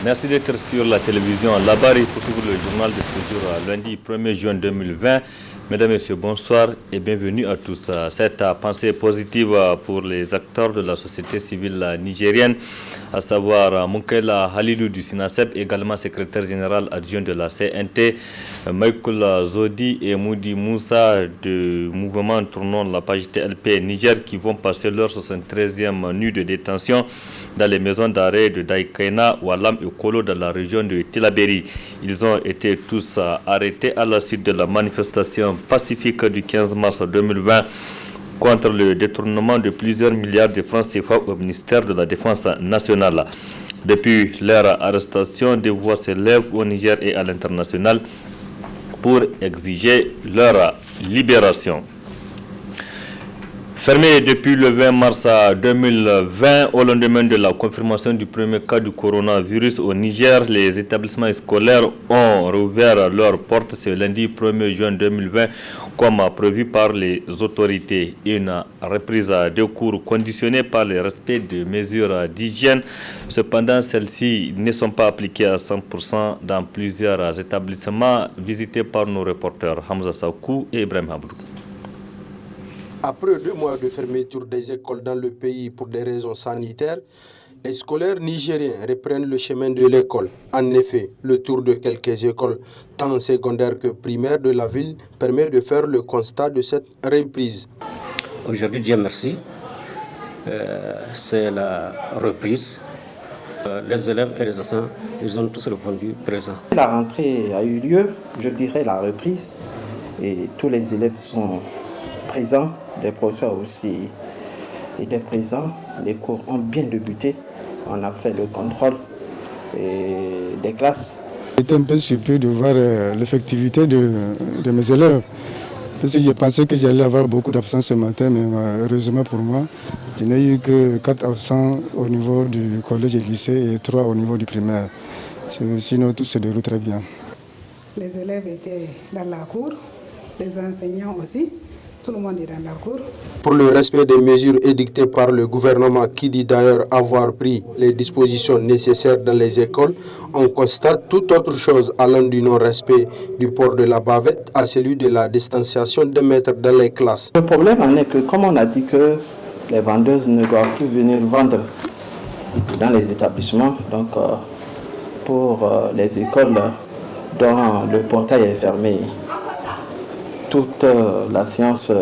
Merci d'être sur la télévision Labari pour suivre le journal de ce jour, lundi 1er juin 2020. Mesdames et messieurs, bonsoir et bienvenue à tous. Cette pensée positive pour les acteurs de la société civile nigérienne, à savoir Moukela Halilou du SINASEP, également secrétaire général adjoint de la CNT, Michael Zodi et Moudi Moussa du mouvement Tournons la page TLP Niger qui vont passer leur 73e nuit de détention dans les maisons d'arrêt de Daïkaina, Walam et Kolo dans la région de Tilaberi. Ils ont été tous arrêtés à la suite de la manifestation pacifique du 15 mars 2020 contre le détournement de plusieurs milliards de francs CFA au ministère de la Défense nationale. Depuis leur arrestation, des voix s'élèvent au Niger et à l'international pour exiger leur libération. Fermé depuis le 20 mars 2020, au lendemain de la confirmation du premier cas du coronavirus au Niger, les établissements scolaires ont rouvert leurs portes ce lundi 1er juin 2020, comme prévu par les autorités. Une reprise des cours conditionnée par le respect de mesures d'hygiène. Cependant, celles-ci ne sont pas appliquées à 100% dans plusieurs établissements visités par nos reporters Hamza Sakou et Ibrahim Abdou. Après 2 mois de fermeture des écoles dans le pays pour des raisons sanitaires, les scolaires nigériens reprennent le chemin de l'école. En effet, le tour de quelques écoles, tant secondaires que primaires de la ville, permet de faire le constat de cette reprise. Aujourd'hui, Dieu merci, c'est la reprise. Les élèves et les enseignants, ils ont tous répondu présents. La rentrée a eu lieu, je dirais la reprise, et tous les élèves sont présents. Les professeurs aussi étaient présents. Les cours ont bien débuté. On a fait le contrôle des classes. J'étais un peu surpris de voir l'effectivité de mes élèves. Parce que je pensais que j'allais avoir beaucoup d'absents ce matin, mais heureusement pour moi, je n'ai eu que 4 absents au niveau du collège et lycée et 3 au niveau du primaire. Sinon, tout se déroule très bien. Les élèves étaient dans la cour, les enseignants aussi. Tout le monde est dans la cour. Pour le respect des mesures édictées par le gouvernement qui dit d'ailleurs avoir pris les dispositions nécessaires dans les écoles, on constate toute autre chose allant du non-respect du port de la bavette à celui de la distanciation de mètres dans les classes. Le problème en est que, comme on a dit que les vendeuses ne doivent plus venir vendre dans les établissements, donc pour les écoles dont le portail est fermé, toute la séance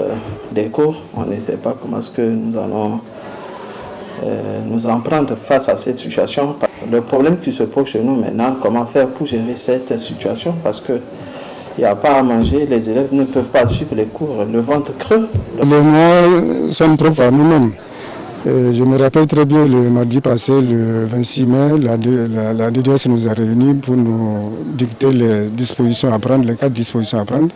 des cours, on ne sait pas comment est-ce que nous allons nous en prendre face à cette situation. Le problème qui se pose chez nous maintenant, comment faire pour gérer cette situation, parce qu'il n'y a pas à manger, les élèves ne peuvent pas suivre les cours, le ventre creux. Les mois sont propres à nous-mêmes. Je me rappelle très bien le mardi passé, le 26 mai, la DDS nous a réunis pour nous dicter les dispositions à prendre, les 4 dispositions à prendre.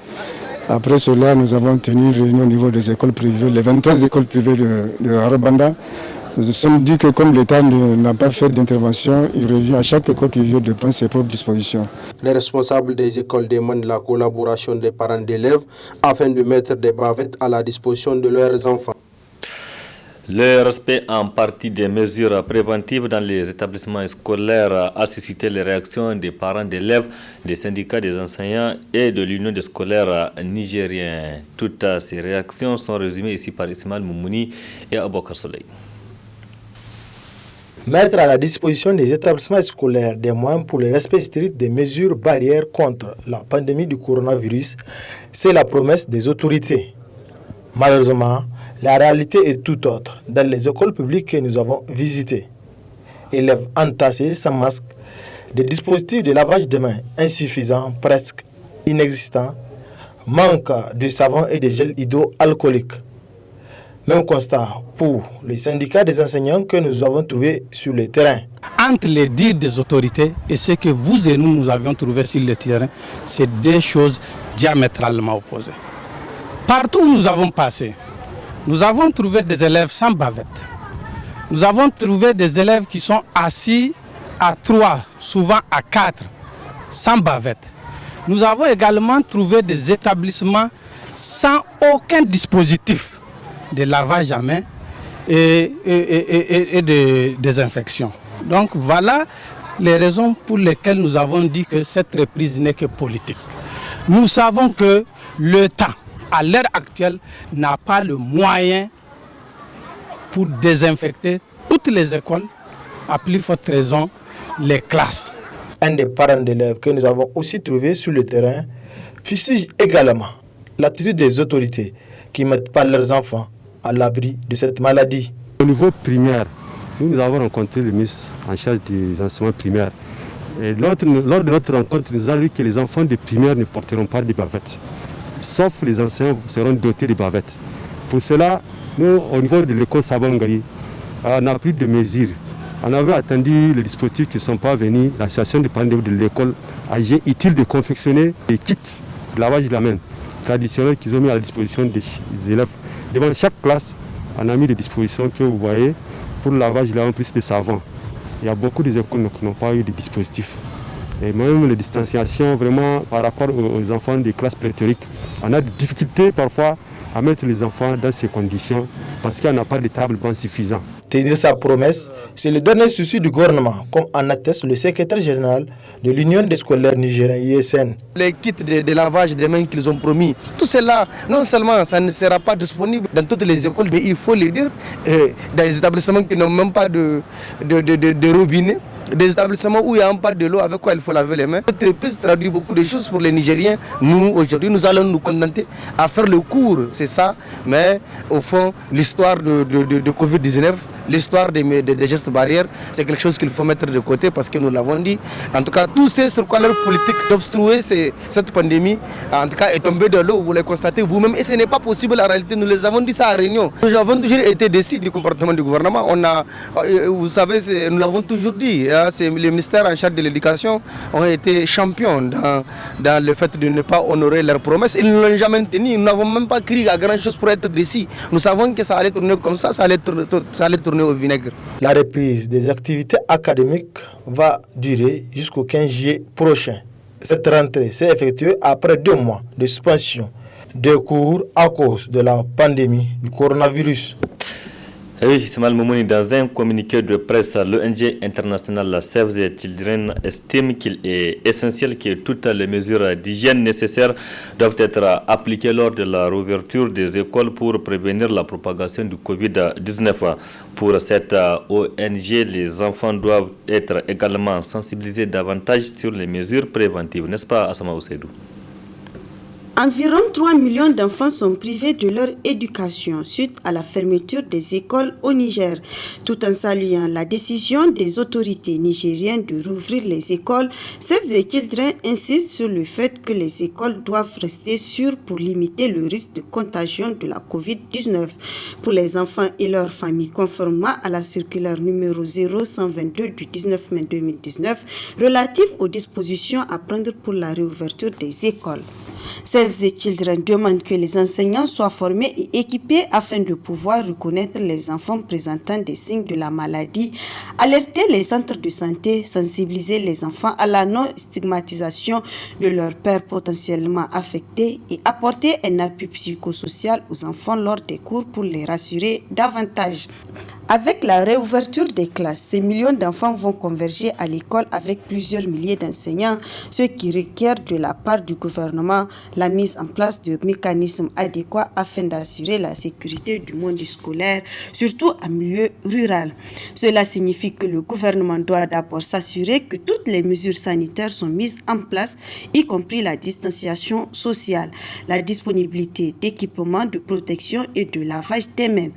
Après cela, nous avons tenu une réunion au niveau des écoles privées, les 23 écoles privées de Arabanda. Nous nous sommes dit que comme l'État n'a pas fait d'intervention, il revient à chaque école privée de prendre ses propres dispositions. Les responsables des écoles demandent la collaboration des parents d'élèves afin de mettre des bavettes à la disposition de leurs enfants. Le respect en partie des mesures préventives dans les établissements scolaires a suscité les réactions des parents d'élèves, des syndicats des enseignants et de l'Union des scolaires nigériens. Toutes ces réactions sont résumées ici par Ismaël Moumouni et Aboukar Soleil. Mettre à la disposition des établissements scolaires des moyens pour le respect strict des mesures barrières contre la pandémie du coronavirus, c'est la promesse des autorités. Malheureusement, la réalité est tout autre. Dans les écoles publiques que nous avons visitées, élèves entassés sans masque, des dispositifs de lavage de mains insuffisants, presque inexistants, manque de savon et de gel hydroalcoolique. Même constat pour les syndicats des enseignants que nous avons trouvés sur le terrain. Entre les dires des autorités et ce que vous et nous avions trouvé sur le terrain, c'est 2 choses diamétralement opposées. Partout où nous avons passé, nous avons trouvé des élèves sans bavette. Nous avons trouvé des élèves qui sont assis à 3, souvent à 4, sans bavette. Nous avons également trouvé des établissements sans aucun dispositif de lavage à main et de désinfection. Donc voilà les raisons pour lesquelles nous avons dit que cette reprise n'est que politique. Nous savons que l'État, à l'heure actuelle, n'a pas le moyen pour désinfecter toutes les écoles, à plus forte raison les classes. Un des parents d'élèves que nous avons aussi trouvé sur le terrain fustige également l'attitude des autorités qui ne mettent pas leurs enfants à l'abri de cette maladie. Au niveau primaire, nous avons rencontré le ministre en charge des enseignements primaires. Et lors de notre rencontre, il nous a dit que les enfants de primaire ne porteront pas de bavettes, sauf les enseignants seront dotés de bavettes. Pour cela, nous, au niveau de l'école Sabangari, on a pris des mesures. On avait attendu les dispositifs qui ne sont pas venus. L'association des parents de l'école a jugé utile de confectionner des kits de lavage de la main traditionnels qu'ils ont mis à la disposition des élèves. Devant chaque classe, on a mis des dispositions que vous voyez pour le lavage de la main plus de savon. Il y a beaucoup d'écoles qui n'ont pas eu de dispositifs. Et même les distanciations, vraiment, par rapport aux enfants des classes prétériques, on a des difficultés parfois à mettre les enfants dans ces conditions parce qu'il n'y a pas de table banc suffisant. Tenir sa promesse, c'est le dernier souci du gouvernement, comme en atteste le secrétaire général de l'Union des scolaires nigériens ISN. Les kits de lavage des mains qu'ils ont promis, tout cela, non seulement ça ne sera pas disponible dans toutes les écoles, mais il faut le dire, dans les établissements qui n'ont même pas de robinet, des établissements où il n'y a pas de l'eau avec quoi il faut laver les mains. Notre reprise traduit beaucoup de choses pour les Nigériens. Nous, aujourd'hui, nous allons nous contenter à faire le cours, c'est ça. Mais au fond, l'histoire de Covid-19, l'histoire des gestes barrières, c'est quelque chose qu'il faut mettre de côté parce que nous l'avons dit. En tout cas, tous ces sur quoi leur politique d'obstruer cette pandémie, en tout cas, est tombée dans l'eau. Vous les constatez vous-même et ce n'est pas possible en réalité. Nous les avons dit ça à Réunion. Nous avons toujours été déçus du comportement du gouvernement. Vous savez, nous l'avons toujours dit. Les ministères en charge de l'éducation ont été champions dans le fait de ne pas honorer leurs promesses. Ils ne l'ont jamais tenu. Nous n'avons même pas crié à grand chose pour être déçus. Nous savons que ça allait tourner comme ça allait tourner au vinaigre. La reprise des activités académiques va durer jusqu'au 15 juillet prochain. Cette rentrée s'est effectuée après 2 mois de suspension de cours à cause de la pandémie du coronavirus. Oui, Samal Moumouni, dans un communiqué de presse, l'ONG internationale Save the Children estime qu'il est essentiel que toutes les mesures d'hygiène nécessaires doivent être appliquées lors de la réouverture des écoles pour prévenir la propagation du Covid-19. Pour cette ONG, les enfants doivent être également sensibilisés davantage sur les mesures préventives, n'est-ce pas, Assama Ousseidou? Environ 3 millions d'enfants sont privés de leur éducation suite à la fermeture des écoles au Niger. Tout en saluant la décision des autorités nigériennes de rouvrir les écoles, Save the Children insiste sur le fait que les écoles doivent rester sûres pour limiter le risque de contagion de la COVID-19 pour les enfants et leurs familles, conformément à la circulaire numéro 0122 du 19 mai 2019 relative aux dispositions à prendre pour la réouverture des écoles. Save the Children demande que les enseignants soient formés et équipés afin de pouvoir reconnaître les enfants présentant des signes de la maladie, alerter les centres de santé, sensibiliser les enfants à la non-stigmatisation de leurs pères potentiellement affectés et apporter un appui psychosocial aux enfants lors des cours pour les rassurer davantage. Avec la réouverture des classes, ces millions d'enfants vont converger à l'école avec plusieurs milliers d'enseignants, ce qui requiert de la part du gouvernement la mise en place de mécanismes adéquats afin d'assurer la sécurité du monde scolaire, surtout en milieu rural. Cela signifie que le gouvernement doit d'abord s'assurer que toutes les mesures sanitaires sont mises en place, y compris la distanciation sociale, la disponibilité d'équipements de protection et de lavage des mains.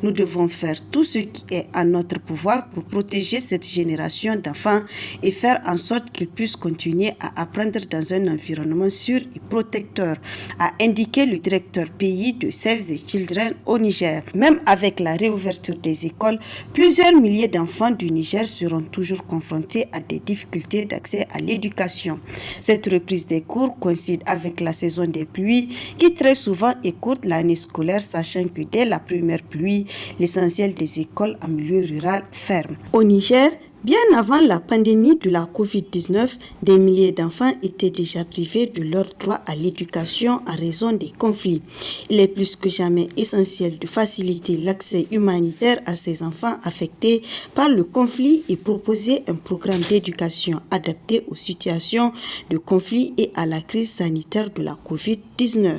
Nous devons faire tout ce qui est à notre pouvoir pour protéger cette génération d'enfants et faire en sorte qu'ils puissent continuer à apprendre dans un environnement sûr et protecteur, a indiqué le directeur pays de Save the Children au Niger. Même avec la réouverture des écoles, plusieurs milliers d'enfants du Niger seront toujours confrontés à des difficultés d'accès à l'éducation. Cette reprise des cours coïncide avec la saison des pluies qui très souvent écourte l'année scolaire, sachant que dès la première pluie, l'essentiel des écoles en milieu rural ferme. Au Niger, Bien avant la pandémie de la COVID-19, des milliers d'enfants étaient déjà privés de leur droit à l'éducation à raison des conflits. Il est plus que jamais essentiel de faciliter l'accès humanitaire à ces enfants affectés par le conflit et proposer un programme d'éducation adapté aux situations de conflit et à la crise sanitaire de la COVID-19.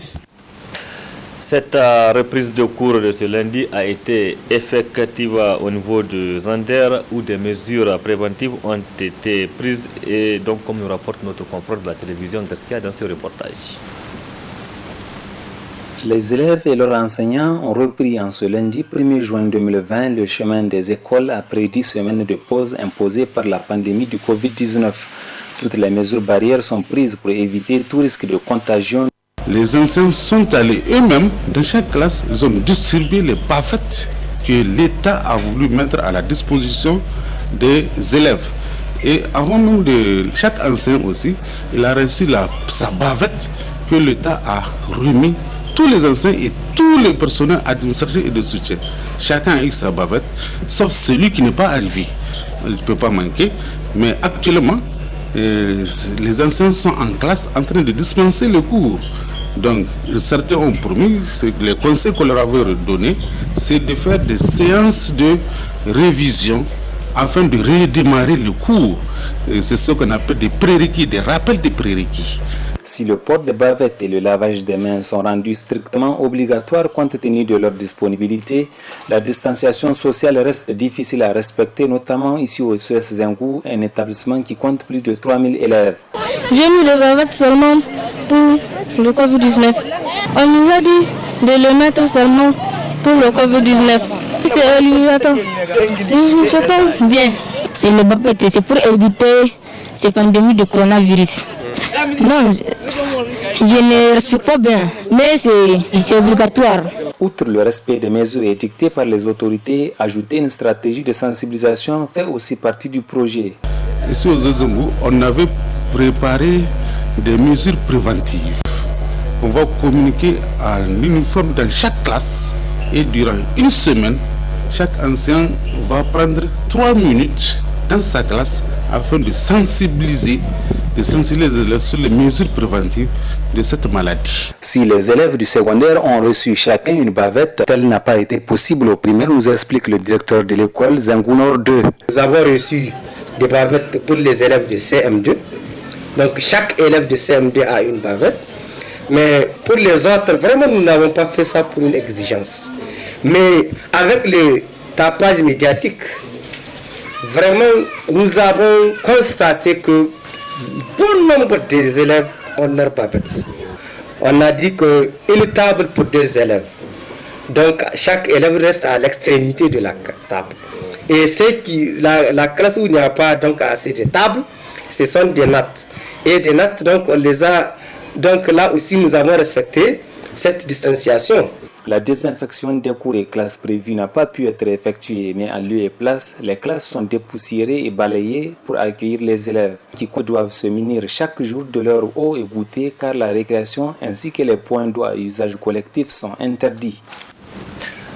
Cette reprise de cours de ce lundi a été effective au niveau de Zander où des mesures préventives ont été prises et donc comme nous rapporte notre confrère de la télévision Gaskia dans ce reportage. Les élèves et leurs enseignants ont repris en ce lundi 1er juin 2020 le chemin des écoles après 10 semaines de pause imposées par la pandémie du Covid-19. Toutes les mesures barrières sont prises pour éviter tout risque de contagion. Les enseignants sont allés eux-mêmes dans chaque classe, ils ont distribué les bavettes que l'État a voulu mettre à la disposition des élèves. Et avant même de chaque enseignant aussi, il a reçu sa bavette que l'État a remis. Tous les enseignants et tous les personnels administratifs et de soutien. Chacun a eu sa bavette, sauf celui qui n'est pas arrivé. Il ne peut pas manquer. Mais actuellement, les enseignants sont en classe en train de dispenser le cours. Donc, certains ont promis, les conseils qu'on leur avait donnés, c'est de faire des séances de révision afin de redémarrer le cours. C'est ce qu'on appelle des prérequis, des rappels des prérequis. Si le port de bavettes et le lavage des mains sont rendus strictement obligatoires compte tenu de leur disponibilité, la distanciation sociale reste difficile à respecter, notamment ici au SES Zengou, un établissement qui compte plus de 3000 élèves. J'ai mis les bavettes seulement pour le Covid-19. On nous a dit de le mettre seulement pour le Covid-19. C'est obligatoire. Nous souhaitons bien. C'est le bavette, c'est pour éviter ces pandémies de coronavirus. Non, je ne respecte pas bien, mais c'est obligatoire. Outre le respect des mesures édictées par les autorités, ajouter une stratégie de sensibilisation fait aussi partie du projet. Ici aux Zengou, on avait préparé des mesures préventives. On va communiquer en uniforme dans chaque classe et durant une semaine, chaque enseignant va prendre 3 minutes dans sa classe afin de sensibiliser sur les mesures préventives de cette maladie. Si les élèves du secondaire ont reçu chacun une bavette, tel n'a pas été possible au primaire, nous explique le directeur de l'école Zengou Nord 2. Nous avons reçu des bavettes pour les élèves de CM2. Donc chaque élève de CM2 a une bavette. Mais pour les autres, vraiment, nous n'avons pas fait ça pour une exigence. Mais avec le tapage médiatique, vraiment, nous avons constaté que bon nombre des élèves ont leur bavette. On a dit qu'une table pour 2 élèves. Donc chaque élève reste à l'extrémité de la table. Et la classe où il n'y a pas donc assez de tables, ce sont des nattes. Et des nattes, donc on les a. Donc là aussi nous avons respecté cette distanciation. La désinfection des cours et classes prévues n'a pas pu être effectuée, mais en lieu et place, les classes sont dépoussiérées et balayées pour accueillir les élèves qui doivent se munir chaque jour de leur eau et goûter car la récréation ainsi que les points d'eau à usage collectif sont interdits.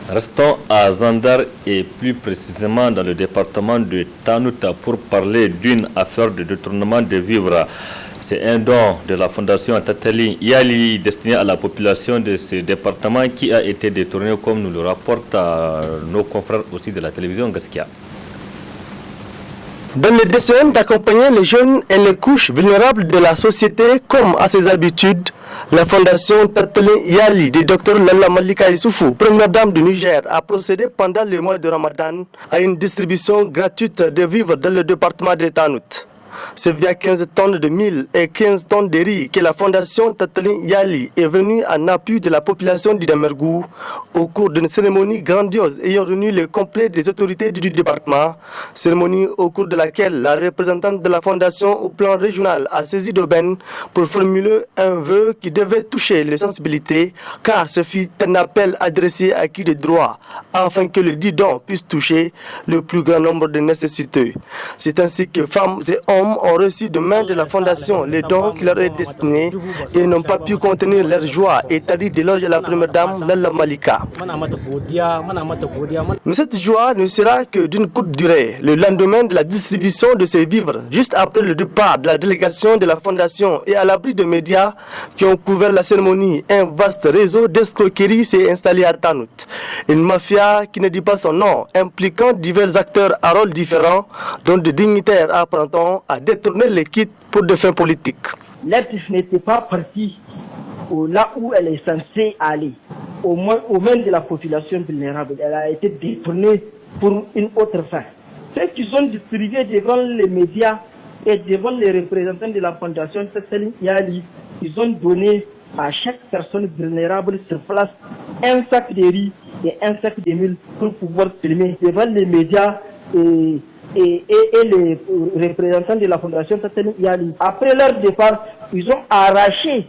Restons à Zandar et plus précisément dans le département de Tanouta pour parler d'une affaire de détournement de vivres. C'est un don de la fondation Tatali Yali destiné à la population de ce département qui a été détourné comme nous le rapportent nos confrères aussi de la télévision Gaskia. Dans le dessein d'accompagner les jeunes et les couches vulnérables de la société comme à ses habitudes, la fondation Tatali Yali du Dr Lalla Malika Issoufou, première dame du Niger, a procédé pendant le mois de Ramadan à une distribution gratuite de vivres dans le département de Tanout. C'est via 15 tonnes de mil et 15 tonnes de riz que la fondation Tatali Yali est venue en appui de la population du Damergou au cours d'une cérémonie grandiose ayant réuni le complet des autorités du département. Cérémonie au cours de laquelle la représentante de la fondation au plan régional a saisi d'aubaine pour formuler un vœu qui devait toucher les sensibilités car ce fut un appel adressé à qui de droit afin que le dit don puisse toucher le plus grand nombre de nécessiteux. C'est ainsi que femmes et hommes femmes ont reçu de main de la fondation les dons qui leur étaient destinés et n'ont pas pu contenir leur joie, établit d'éloge à la première dame Lalla Malika. Mais cette joie ne sera que d'une courte durée. Le lendemain de la distribution de ces vivres, juste après le départ de la délégation de la fondation et à l'abri de médias qui ont couvert la cérémonie, un vaste réseau d'escroquerie s'est installé à Tanout. Une mafia qui ne dit pas son nom, impliquant divers acteurs à rôles différents, dont des dignitaires apprendant à détourner les kits pour des fins politiques. L'artiste n'était pas partie là où elle est censée aller, au moins de la population vulnérable. Elle a été détournée pour une autre fin. Ceux qui sont distribués devant les médias et devant les représentants de la fondation Tattali Yali, ils ont donné à chaque personne vulnérable sur place un sac de riz et un sac de mil pour pouvoir filmer devant les médias et les représentants de la fondation Tattali Yali. Après leur départ, ils ont arraché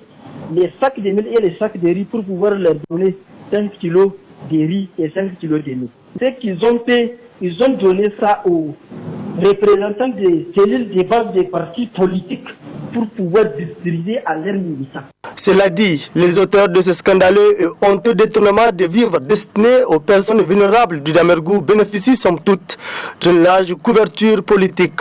les sacs de mil et les sacs de riz pour pouvoir leur donner 5 kilos de riz et 5 kilos de mil. Ce qu'ils ont fait, ils ont donné ça aux représentants des cellules de base des partis politiques pour pouvoir distribuer à leurs militants. Cela dit, les auteurs de ce scandaleux et honteux détournement de vivres destinés aux personnes vulnérables du Damerghou bénéficient somme toute d'une large couverture politique.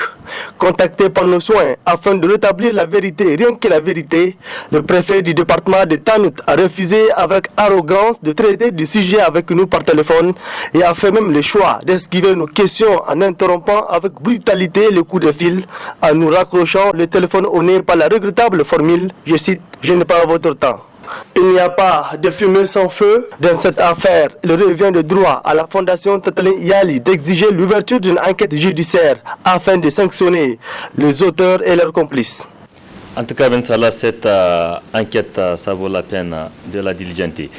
Contacté par nos soins afin de rétablir la vérité, rien que la vérité, le préfet du département de Tanout a refusé avec arrogance de traiter du sujet avec nous par téléphone et a fait même le choix d'esquiver nos questions en interrompant avec brutalité le coup de fil, en nous raccrochant le téléphone au nez par la regrettable formule, je cite, « Je n'ai pas votre temps ». Il n'y a pas de fumée sans feu. Dans cette affaire, il revient de droit à la fondation Tattali Yali d'exiger l'ouverture d'une enquête judiciaire afin de sanctionner les auteurs et leurs complices. En tout cas, Ben Salah, cette enquête, ça vaut la peine de la diligenter.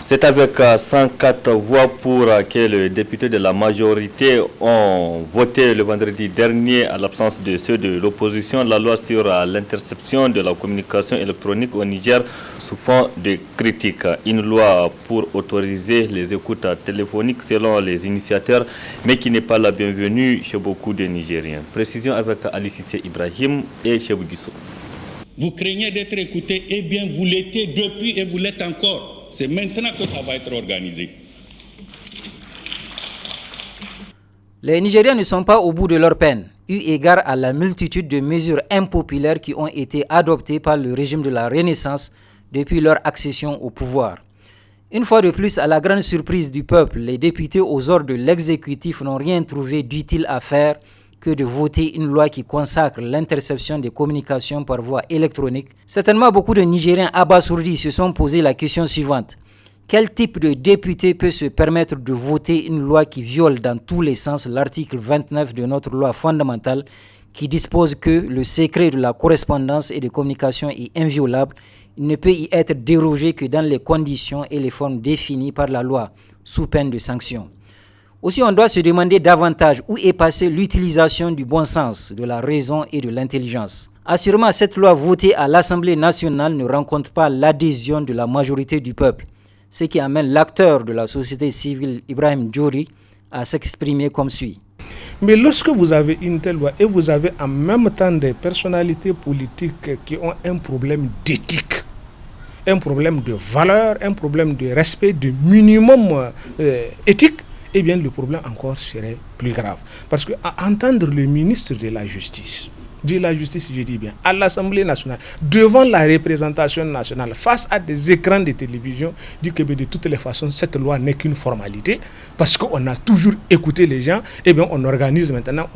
C'est avec 104 voix pour que les députés de la majorité ont voté le vendredi dernier, à l'absence de ceux de l'opposition, la loi sur l'interception de la communication électronique au Niger sous fond de critique. Une loi pour autoriser les écoutes téléphoniques selon les initiateurs, mais qui n'est pas la bienvenue chez beaucoup de Nigériens. Précision avec Ali Sissé Ibrahim et Chebou Guissou. Vous craignez d'être écouté, eh bien vous l'étiez depuis et vous l'êtes encore. C'est maintenant que ça va être organisé. Les Nigériens ne sont pas au bout de leur peine, eu égard à la multitude de mesures impopulaires qui ont été adoptées par le régime de la Renaissance depuis leur accession au pouvoir. Une fois de plus, à la grande surprise du peuple, les députés aux ordres de l'exécutif n'ont rien trouvé d'utile à faire que de voter une loi qui consacre l'interception des communications par voie électronique. Certainement, beaucoup de Nigériens abasourdis se sont posé la question suivante. Quel type de député peut se permettre de voter une loi qui viole dans tous les sens l'article 29 de notre loi fondamentale qui dispose que le secret de la correspondance et des communications est inviolable, il ne peut y être dérogé que dans les conditions et les formes définies par la loi, sous peine de sanction. Aussi, on doit se demander davantage où est passée l'utilisation du bon sens, de la raison et de l'intelligence. Assurément, cette loi votée à l'Assemblée nationale ne rencontre pas l'adhésion de la majorité du peuple, ce qui amène l'acteur de la société civile, Ibrahim Djouri, à s'exprimer comme suit. Mais lorsque vous avez une telle loi et vous avez en même temps des personnalités politiques qui ont un problème d'éthique, un problème de valeur, un problème de respect, de minimum éthique, eh bien le problème encore serait plus grave. Parce qu'à entendre le ministre de la Justice, je dis bien, à l'Assemblée nationale, devant la représentation nationale, face à des écrans de télévision, dit que de toutes les façons, cette loi n'est qu'une formalité, parce qu'on a toujours écouté les gens, eh bien on organise maintenant,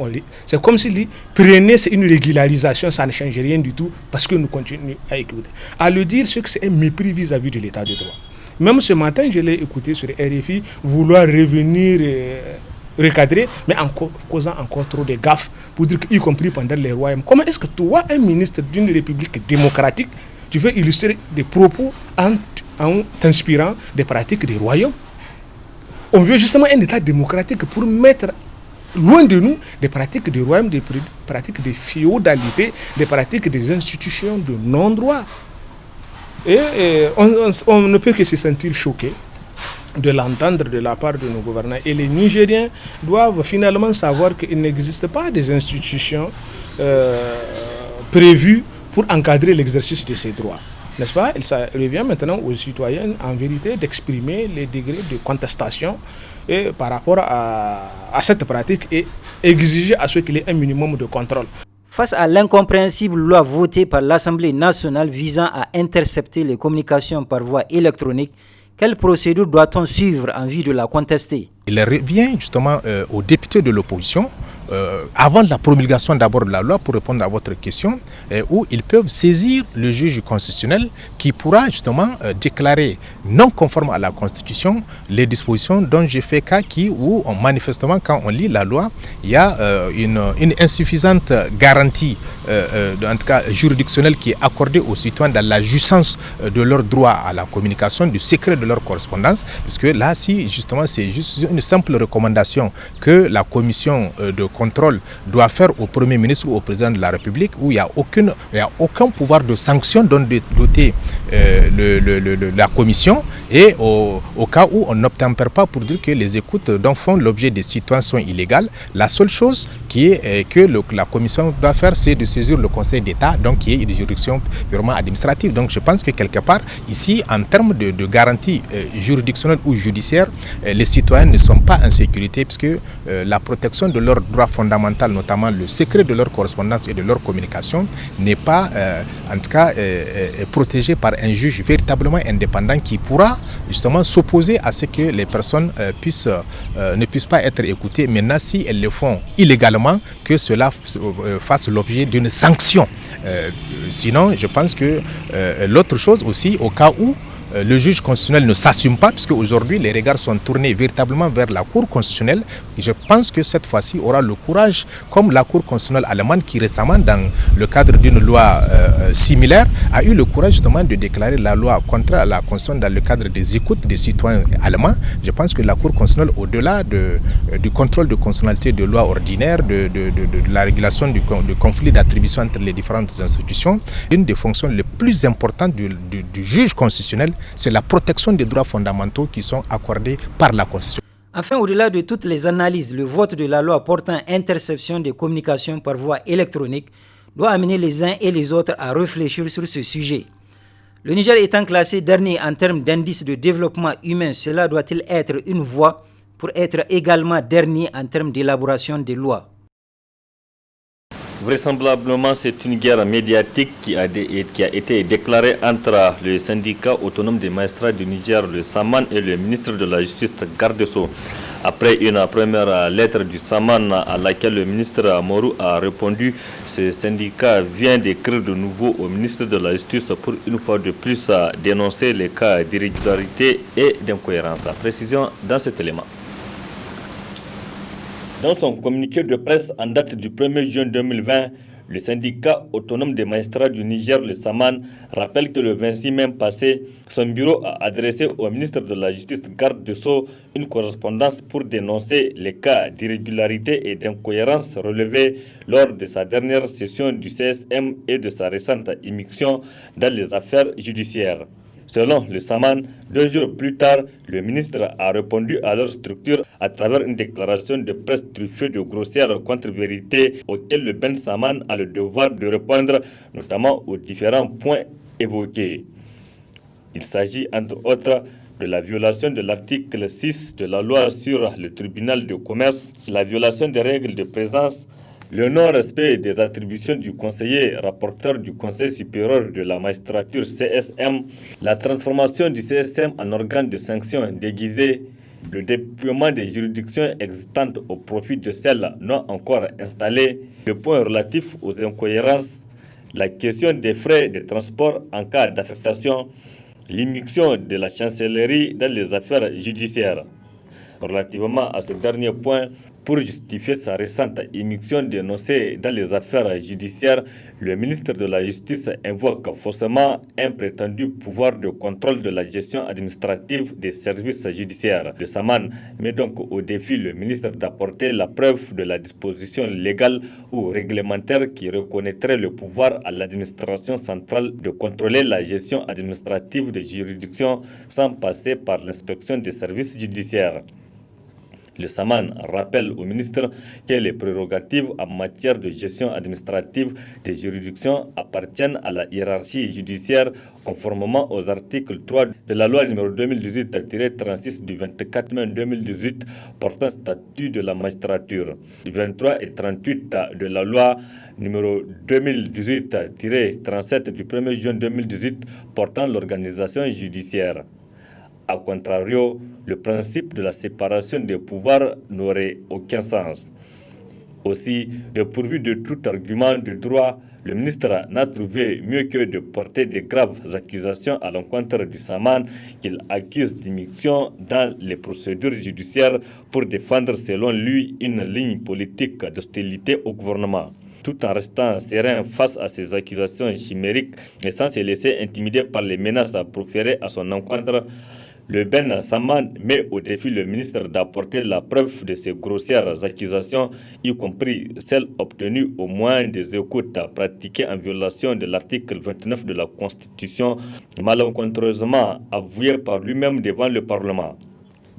c'est comme s'il dit, prenez, c'est une régularisation, ça ne change rien du tout, parce que nous continuons à écouter. À le dire, c'est que c'est un mépris vis-à-vis de l'état de droit. Même ce matin, je l'ai écouté sur RFI, vouloir revenir recadrer, mais en causant encore trop de gaffes, pour dire qu'y compris pendant les royaumes. Comment est-ce que toi, un ministre d'une république démocratique, tu veux illustrer des propos en t'inspirant des pratiques des royaumes? On veut justement un état démocratique pour mettre loin de nous des pratiques des royaumes, des pratiques de féodalité, des pratiques des institutions de non-droit. Et on ne peut que se sentir choqué de l'entendre de la part de nos gouvernants. Et les Nigériens doivent finalement savoir qu'il n'existe pas des institutions prévues pour encadrer l'exercice de ces droits. N'est-ce pas? Ça revient maintenant aux citoyens, en vérité, d'exprimer les degrés de contestation et par rapport à cette pratique et exiger à ce qu'il y ait un minimum de contrôle. Face à l'incompréhensible loi votée par l'Assemblée nationale visant à intercepter les communications par voie électronique, quelle procédure doit-on suivre en vue de la contester? Il revient justement aux députés de l'opposition, avant la promulgation d'abord de la loi, pour répondre à votre question, où ils peuvent saisir le juge constitutionnel qui pourra justement déclarer non conforme à la Constitution les dispositions dont j'ai fait cas, où manifestement quand on lit la loi, il y a une insuffisante garantie, en tout cas juridictionnelle, qui est accordée aux citoyens dans la jouissance de leur droit à la communication, du secret de leur correspondance, parce que là, si justement c'est juste une simple recommandation que la commission de contrôle doit faire au Premier ministre ou au Président de la République, où il n'y a aucun pouvoir de sanction dont doter la commission, et au cas où on n'obtempère pas pour dire que les écoutes dont font l'objet des citoyens sont illégales, la seule chose que la commission doit faire, c'est de saisir le Conseil d'État, donc qui est une juridiction purement administrative. Donc je pense que quelque part, ici, en termes de garantie juridictionnelle ou judiciaire, les citoyens ne sont pas en sécurité, puisque la protection de leurs droits fondamentaux, notamment le secret de leur correspondance et de leur communication, n'est pas en tout cas protégé par un juge véritablement indépendant qui pourra justement s'opposer à ce que les personnes ne puissent pas être écoutées. Maintenant, si elles le font illégalement, que cela fasse l'objet d'une sanction. Sinon, je pense que l'autre chose aussi, au cas où le juge constitutionnel ne s'assume pas, puisque aujourd'hui les regards sont tournés véritablement vers la Cour constitutionnelle. Et je pense que cette fois-ci aura le courage, comme la Cour constitutionnelle allemande, qui récemment, dans le cadre d'une loi similaire, a eu le courage justement de déclarer la loi contraire à la Constitution dans le cadre des écoutes des citoyens allemands. Je pense que la Cour constitutionnelle, au-delà du contrôle de constitutionnalité de lois ordinaires, de la régulation du conflit d'attribution entre les différentes institutions, une des fonctions les plus importantes du juge constitutionnel, c'est la protection des droits fondamentaux qui sont accordés par la Constitution. Enfin, au-delà de toutes les analyses, le vote de la loi portant interception des communications par voie électronique doit amener les uns et les autres à réfléchir sur ce sujet. Le Niger étant classé dernier en termes d'indice de développement humain, cela doit-il être une voie pour être également dernier en termes d'élaboration des lois? Vraisemblablement, c'est une guerre médiatique qui a été déclarée entre le syndicat autonome des magistrats du Niger, le SAMAN, et le ministre de la Justice, garde des Sceaux. Après une première lettre du SAMAN à laquelle le ministre Morou a répondu, ce syndicat vient d'écrire de nouveau au ministre de la Justice pour une fois de plus dénoncer les cas d'irrégularité et d'incohérence. Précision dans cet élément. Dans son communiqué de presse en date du 1er juin 2020, le syndicat autonome des magistrats du Niger, le SAMAN, rappelle que le 26 mai passé, son bureau a adressé au ministre de la Justice, garde des Sceaux, une correspondance pour dénoncer les cas d'irrégularité et d'incohérence relevés lors de sa dernière session du CSM et de sa récente immixtion dans les affaires judiciaires. Selon le SAMAN, 2 jours plus tard, le ministre a répondu à leur structure à travers une déclaration de presse truffée de grossières contre-vérités auxquelles le Ben SAMAN a le devoir de répondre, notamment aux différents points évoqués. Il s'agit entre autres de la violation de l'article 6 de la loi sur le tribunal de commerce, la violation des règles de présence, le non-respect des attributions du conseiller rapporteur du Conseil supérieur de la magistrature CSM, la transformation du CSM en organe de sanction déguisé, le déploiement des juridictions existantes au profit de celles non encore installées, le point relatif aux incohérences, la question des frais de transport en cas d'affectation, l'immixtion de la chancellerie dans les affaires judiciaires. Relativement à ce dernier point, pour justifier sa récente émission dénoncée dans les affaires judiciaires, le ministre de la Justice invoque faussement un prétendu pouvoir de contrôle de la gestion administrative des services judiciaires. Le Saman met donc au défi le ministre d'apporter la preuve de la disposition légale ou réglementaire qui reconnaîtrait le pouvoir à l'administration centrale de contrôler la gestion administrative des juridictions sans passer par l'inspection des services judiciaires. Le Saman rappelle au ministre que les prérogatives en matière de gestion administrative des juridictions appartiennent à la hiérarchie judiciaire conformément aux articles 3 de la loi numéro 2018-36 du 24 mai 2018 portant statut de la magistrature, 23 et 38 de la loi numéro 2018-37 du 1er juin 2018 portant l'organisation judiciaire. A contrario, le principe de la séparation des pouvoirs n'aurait aucun sens. Aussi, dépourvu de tout argument de droit, le ministre n'a trouvé mieux que de porter de graves accusations à l'encontre du Saman qu'il accuse d'immixtion dans les procédures judiciaires pour défendre selon lui une ligne politique d'hostilité au gouvernement. Tout en restant serein face à ces accusations chimériques et sans se laisser intimider par les menaces proférées à son encontre, le Ben Saman met au défi le ministre d'apporter la preuve de ces grossières accusations, y compris celles obtenues au moyen des écoutes pratiquées en violation de l'article 29 de la Constitution, malencontreusement avoué par lui-même devant le Parlement.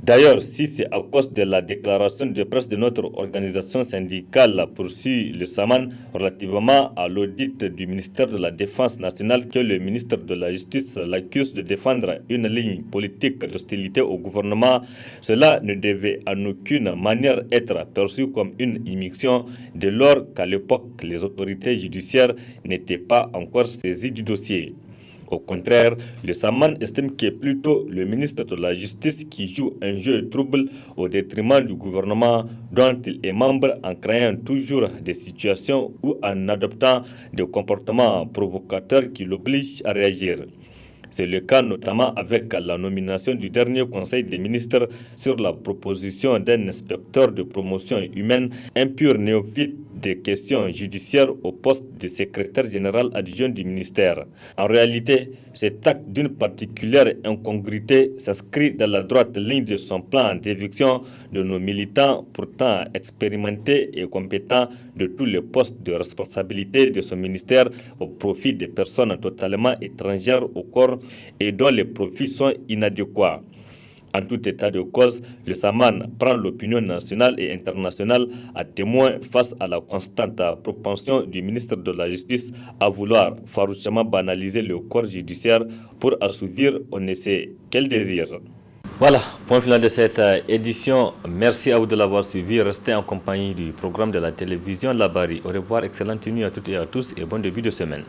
D'ailleurs, si c'est à cause de la déclaration de presse de notre organisation syndicale, poursuit le Saman relativement à l'audit du ministère de la Défense nationale que le ministre de la Justice l'accuse de défendre une ligne politique d'hostilité au gouvernement, cela ne devait en aucune manière être perçu comme une immixtion dès lors qu'à l'époque les autorités judiciaires n'étaient pas encore saisies du dossier. Au contraire, le Saman estime que plutôt le ministre de la Justice qui joue un jeu trouble au détriment du gouvernement dont il est membre en créant toujours des situations ou en adoptant des comportements provocateurs qui l'obligent à réagir. C'est le cas notamment avec la nomination du dernier Conseil des ministres sur la proposition d'un inspecteur de promotion humaine, un pur néophyte des questions judiciaires au poste de secrétaire général adjoint du ministère. En réalité, cet acte d'une particulière incongruité s'inscrit dans la droite ligne de son plan d'éviction de nos militants pourtant expérimentés et compétents de tous les postes de responsabilité de son ministère au profit des personnes totalement étrangères au corps et dont les profits sont inadéquats. En tout état de cause, le Saman prend l'opinion nationale et internationale à témoin face à la constante propension du ministre de la Justice à vouloir farouchement banaliser le corps judiciaire pour assouvir on ne sait quel désir. Voilà, point final de cette édition. Merci à vous de l'avoir suivi. Restez en compagnie du programme de la télévision Labari. Au revoir, excellente nuit à toutes et à tous et bon début de semaine.